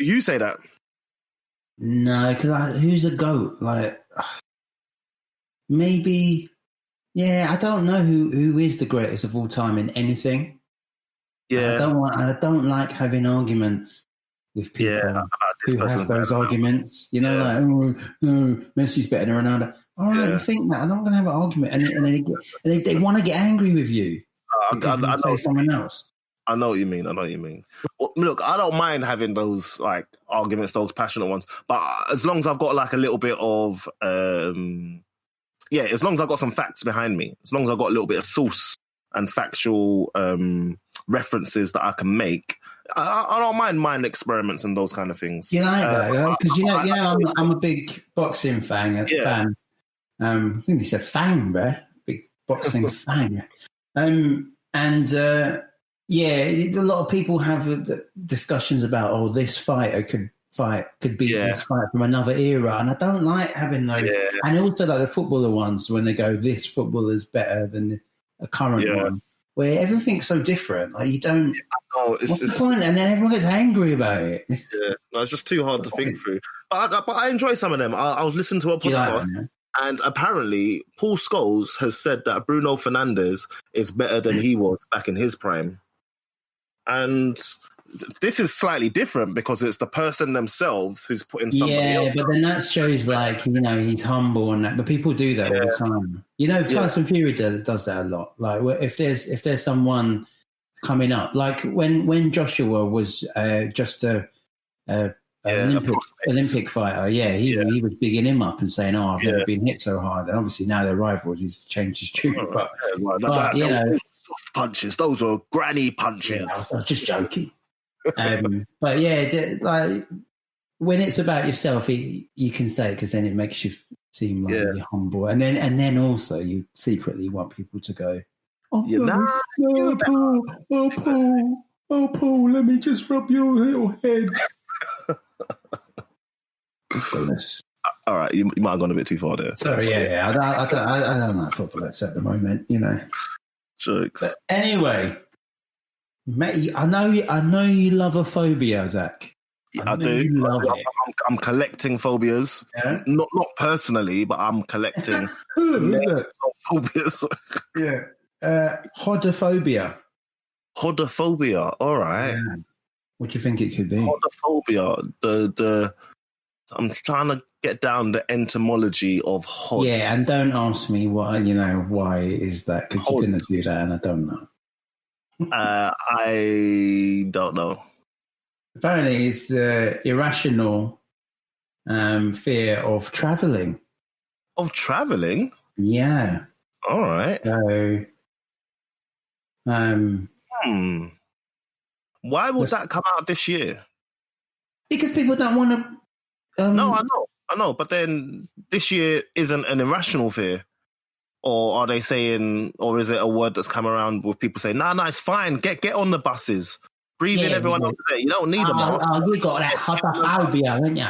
You say that. No, because who's a GOAT? Like, maybe, yeah, I don't know who is the greatest of all time in anything. Yeah. I don't like having arguments with people who have those arguments. You know, like, no, Messi's better than Ronaldo. All right, you think that? I'm not going to have an argument. And then they want to get angry with you because you say someone else. I know what you mean. Well, look, I don't mind having those like arguments, those passionate ones, but as long as I've got like a little bit of, as long as I've got some facts behind me, as long as I've got a little bit of source and factual references that I can make, I don't mind experiments and those kind of things. You like that? Because I'm a big boxing fan. I think he said fang, bro. Big boxing fan. A lot of people have discussions about, this fighter could be this fight from another era, and I don't like having those. Yeah. And also like the footballer ones when they go, this footballer's better than a current one, where everything's so different. Like you don't. What's the point? And then everyone gets angry about it. Yeah, no, it's just too hard to think through. But I enjoy some of them. I was listening to a podcast. And apparently, Paul Scholes has said that Bruno Fernandes is better than he was back in his prime. And this is slightly different because it's the person themselves who's putting somebody else. Yeah, but then that shows like, he's humble and that. But people do that all the time. Tyson Fury does that a lot. Like if there's someone coming up, like when Joshua was just Olympic fighter, he was bigging him up and saying, "I've never been hit so hard." And obviously now they're rivals. He's changed his tune, soft punches. Those were granny punches. I was just joking. But like when it's about yourself, you can say, because then it makes you seem like really humble, and then also you secretly want people to go, Paul, let me just rub your little head. All right, you might have gone a bit too far there. Sorry, I don't like footballers at the moment, Jokes. But anyway, mate, I know you love a phobia, Zach. I do. I'm collecting phobias. Yeah? Not personally, but I'm collecting phobias. Hodophobia. Hodophobia. All right. Yeah. What do you think it could be? Hodophobia. I'm trying to get down the etymology of hod. Yeah, and don't ask me why is that, because you're going to do that, and I don't know. I don't know. Apparently, it's the irrational fear of traveling. Of traveling? Yeah. All right. So, why would that come out this year? Because people don't want to. No, I know. But then this year isn't an irrational fear. Or are they saying, or is it a word that's come around with people saying, no, it's fine. Get on the buses. Breathe in everyone else there. You don't need a mask. You got that hodophobia, haven't you?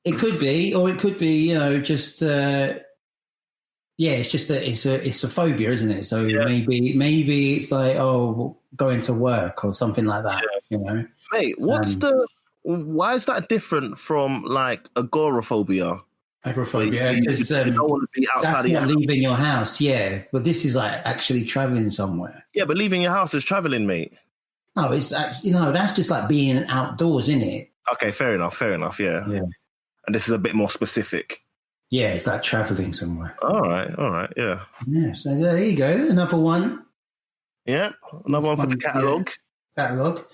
It could be, or it could be, just... it's just it's a phobia, isn't it? So maybe it's like, going to work or something like that, Mate, why is that different from like agoraphobia? Agoraphobia, because you don't want to be outside of your house. Leaving your house, but this is like actually traveling somewhere. Yeah, but leaving your house is traveling, mate. No, it's that's just like being outdoors, isn't it? Okay, fair enough, yeah. And this is a bit more specific. Yeah, it's like traveling somewhere. All right, yeah. Yeah, so there you go, another one. Yeah, another one for the catalogue. Catalogue.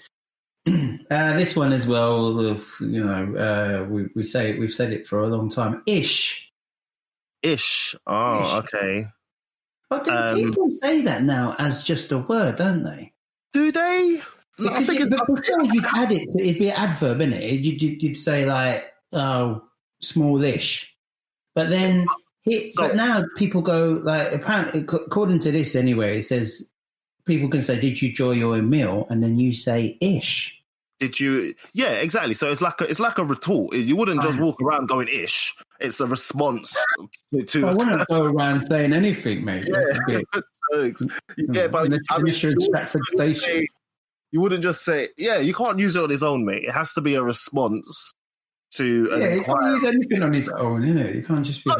This one as well, we've said it for a long time. Ish. Oh, okay. But people say that now as just a word, don't they? Do they? No, I think before you'd add it, it'd be an adverb, innit? You'd say like, smallish. But then, but now people go like, apparently, according to this anyway, it says people can say, "Did you enjoy your meal?" and then you say, "Ish." Did you? Yeah, exactly. So it's like a retort. You wouldn't just walk around going "ish." It's a response to. I wouldn't go around saying anything, mate. Yeah, but Stratford Station. You wouldn't just say, yeah, you can't use it on its own, mate. It has to be a response to an you can't use anything on its own, innit? You can't just be you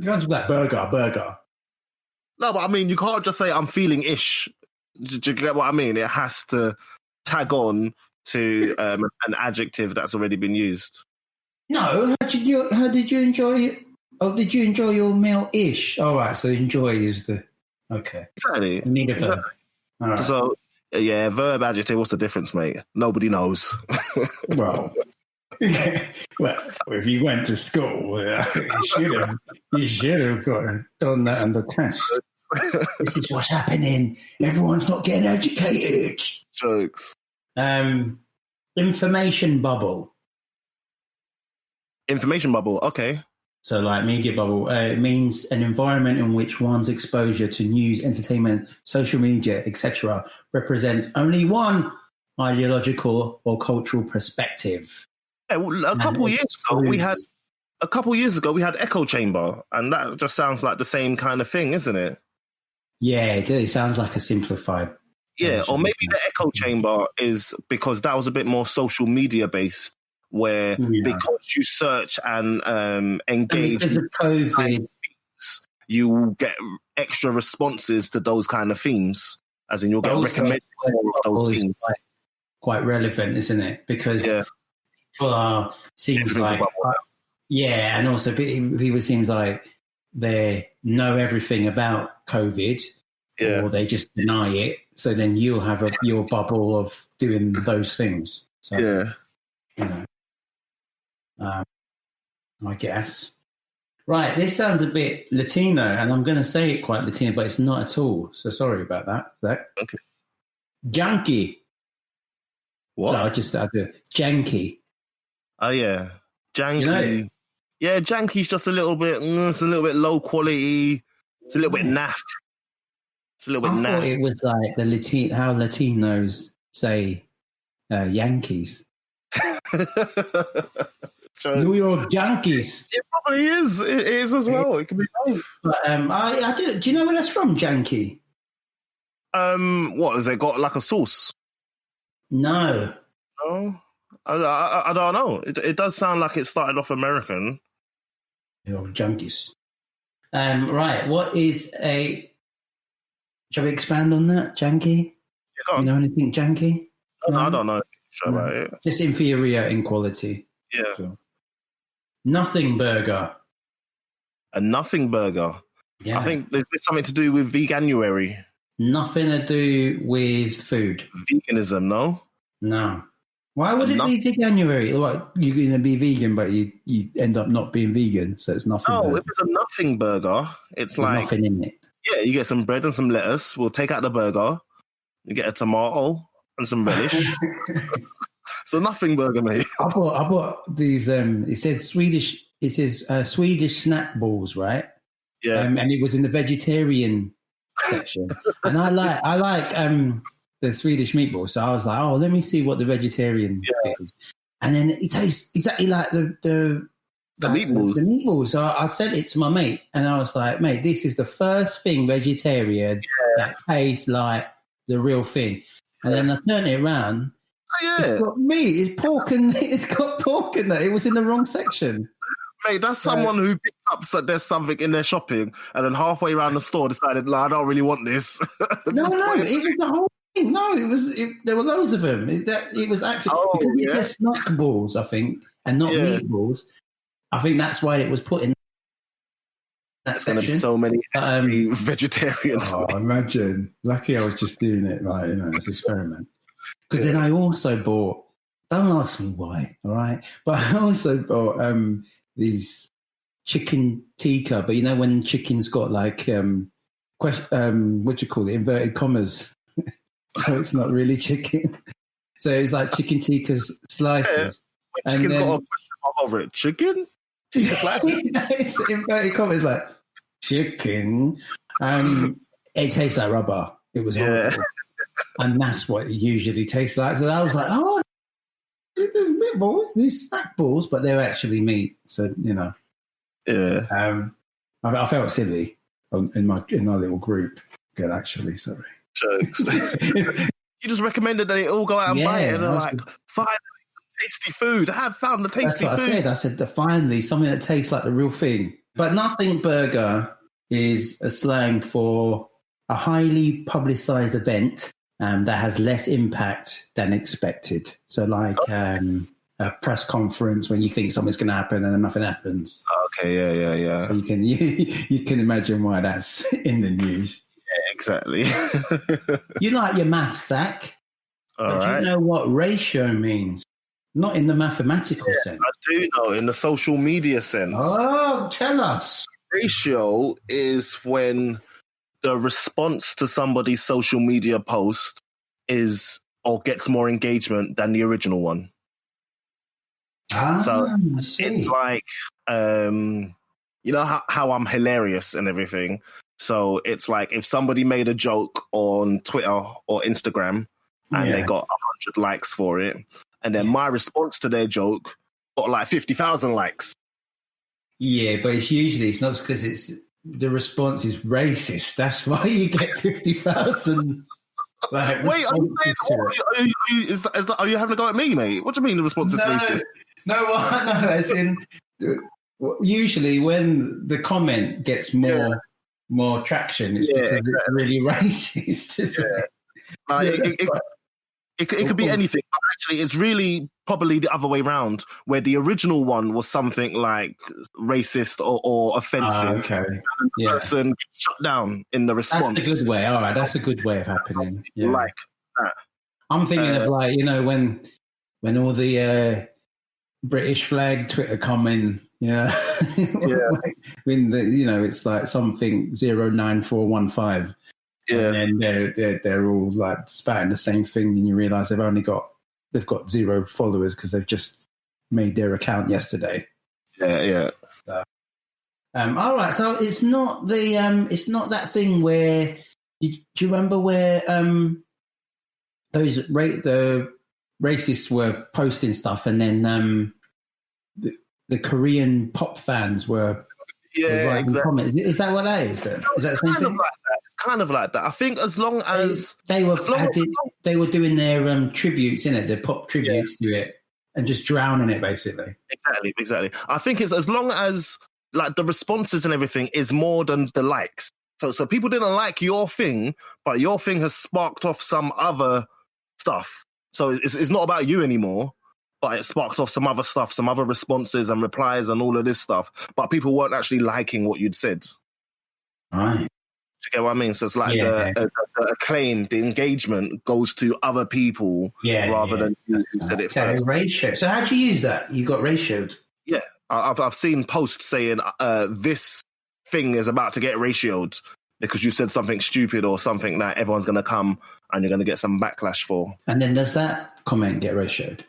can't just be like, burger. No, but I mean, you can't just say, I'm feeling ish. Do you get what I mean? It has to tag on to an adjective that's already been used. No, how did you enjoy it? Oh, did you enjoy your meal ish? All right, so enjoy is the... Okay. Exactly. You need a verb. All right. So, yeah, verb, adjective, what's the difference, mate? Nobody knows. Well, if you went to school, you should have done that under test. This is what's happening. Everyone's not getting educated. Jokes. Information bubble. Information bubble, okay. So, like media bubble, it means an environment in which one's exposure to news, entertainment, social media, etc., represents only one ideological or cultural perspective. Yeah, well, a couple years ago, we had echo chamber, and that just sounds like the same kind of thing, isn't it? Yeah, it does. It sounds like a simplified. Yeah, or maybe the echo chamber is because that was a bit more social media based, where because you search and engage, because of COVID, you will get extra responses to those kind of themes, as in you'll get recommended more of those themes. Quite relevant, isn't it? Because people seems like and also people seems like they know everything about COVID, or they just deny it. So then you'll have your bubble of doing those things. So, I guess. Right, this sounds a bit Latino, and I'm going to say it quite Latino, but it's not at all. So sorry about that, Zach. Okay. Janky. What? So I do it. Janky. Oh yeah, janky. You know? Yeah, janky's just a little bit. It's a little bit low quality. It's a little bit naff. It's a little bit naff. I thought it was like how Latinos say Yankees. New York Yankees. It probably is. It is as well. It can be both. But I do. Do you know where that's from, Janky? What has it got? Like a sauce? No. No, I don't know. It does sound like it started off American. Junkies. Right. What is a... Shall we expand on that, janky? Yeah, you know anything janky? No, I don't know about it. Just inferior in quality. Yeah. So. Nothing burger. A nothing burger. Yeah. I think there's something to do with veganuary. Nothing to do with food. Veganism, no? No. Why would it be veganuary? Like, you're going to be vegan, but you end up not being vegan, so it's nothing. No, if it's a nothing burger, there's like nothing in it. Yeah, you get some bread and some lettuce. We'll take out the burger. You get a tomato and some relish. So nothing burger, mate. I bought these. It said Swedish. It says Swedish snack balls, right? Yeah. And it was in the vegetarian section, and I like the Swedish meatballs. So I was like, oh, let me see what the vegetarian is. And then it tastes exactly like the meatballs. The meatballs. So I sent it to my mate, and I was like, mate, this is the first thing vegetarian that tastes like the real thing. And then I turned it around. It's got meat. It's pork, and it's got pork in there. It was in the wrong section. Mate, that's someone who picked up there's something in their shopping, and then halfway around the store decided, I don't really want this. No, it was the whole thing. No, there were loads of them. It was actually because it says snack balls, I think, and not meatballs. I think that's why it was put in that section. There's so many vegetarians. Oh, imagine. Lucky I was just doing it, like, as an experiment. Because then I also bought, don't ask me why, all right? But I also bought these chicken tikka, but when chicken's got like, what do you call it, inverted commas. So it's not really chicken. So it's like chicken tikka slices. Yeah. Chicken's got a question mark over it. Chicken? Tikka slices? It's inverted commas, like chicken. It tastes like rubber. It was horrible. And that's what it usually tastes like. So I was like, oh, there's meatballs, these snack balls, but they're actually meat. So, Yeah. I felt silly in our little group. Good, actually, sorry. Jokes. You just recommended that they all go out and buy it, and they're like, finally, some tasty food. I have found the tasty food. I said that finally, something that tastes like the real thing. But Nothing Burger is a slang for a highly publicized event that has less impact than expected. So like a press conference when you think something's going to happen and then nothing happens. Okay, yeah. So you can imagine why that's in the news. Yeah, exactly. You like your maths, Zach. But do you know what ratio means? Not in the mathematical sense. I do know, in the social media sense. Oh, tell us. Ratio is when the response to somebody's social media post is or gets more engagement than the original one. So it's like, you know how I'm hilarious and everything. So it's like if somebody made a joke on Twitter or Instagram and they got 100 likes for it, and then my response to their joke got like 50,000 likes. Yeah, but it's not because the response is racist. That's why you get 50,000. Wait, are you having a go at me, mate? What do you mean the response is racist? No, as in usually when the comment gets more traction, it's because it's really racist. It could be anything. But actually, it's really probably the other way around, where the original one was something like racist or offensive. Okay. And the person gets shut down in the response. That's a good way. All right, that's a good way of happening. Yeah. Like that. I'm thinking of like, when all the British flag Twitter comment, when it's like something 09415. Yeah. And then they're all like spouting the same thing, and you realise they've got 0 followers because they've just made their account yesterday. Yeah. So, all right, so it's not that thing where do you remember where the racists were posting stuff, and then the Korean pop fans were exactly. Comments. Is that what that is then? Is that the same thing? It's kind of like that. I think as long as they were doing their tributes in it, their pop tributes to it, and just drowning it basically. Exactly. I think it's as long as like the responses and everything is more than the likes. So people didn't like your thing, but your thing has sparked off some other stuff. So it's not about you anymore, but it sparked off some other stuff, some other responses and replies and all of this stuff. But people weren't actually liking what you'd said. Right. Do you get what I mean? So it's like the acclaim, the engagement goes to other people rather than you who said it first. Ratio. So how do you use that? You got ratioed? Yeah. I've seen posts saying this thing is about to get ratioed because you said something stupid or something that everyone's going to come and you're going to get some backlash for. And then does that comment get ratioed?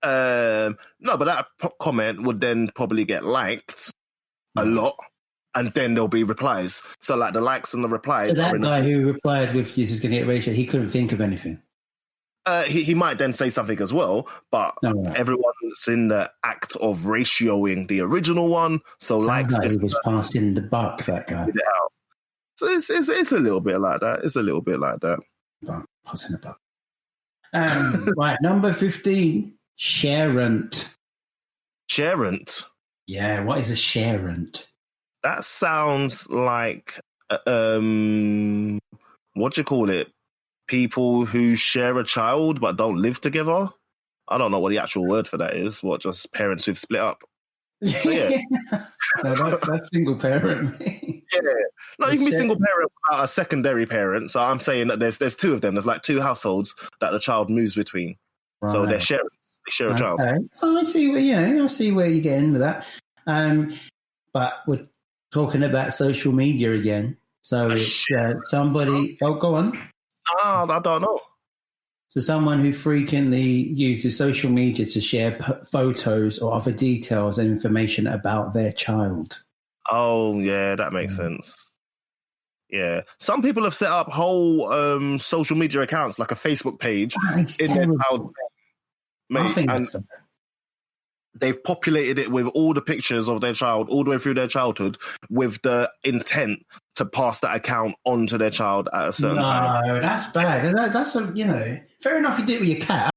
No, but that comment would then probably get liked a lot, and then there'll be replies. So like the likes and the replies. So that guy who replied with "this is going to get ratioed," he couldn't think of anything. He might then say something as well, but everyone's in the act of ratioing the original one. So likes he was passing the buck. That guy. So it's a little bit like that. It's a little bit like that. Passing the buck. Right, number 15. Sharent. Sharent? Yeah, what is a sharent? That sounds like, what do you call it? People who share a child but don't live together? I don't know what the actual word for that is. What, just parents who've split up? So, yeah. No, that's single parent. Yeah. No, you can be single parent without a secondary parent. So I'm saying that there's two of them. There's like two households that the child moves between. Right. So they're sharing. They share a child. Oh, I see where you're getting with that. But we're talking about social media again. So somebody... Oh, go on. I don't know. So someone who frequently uses social media to share photos or other details and information about their child. Oh, yeah, that makes sense. Yeah. Some people have set up whole social media accounts, like a Facebook page in their child's name. And they've populated it with all the pictures of their child all the way through their childhood with the intent to pass that account on to their child at a certain time. No, that's bad. That's fair enough. You do it with your cat.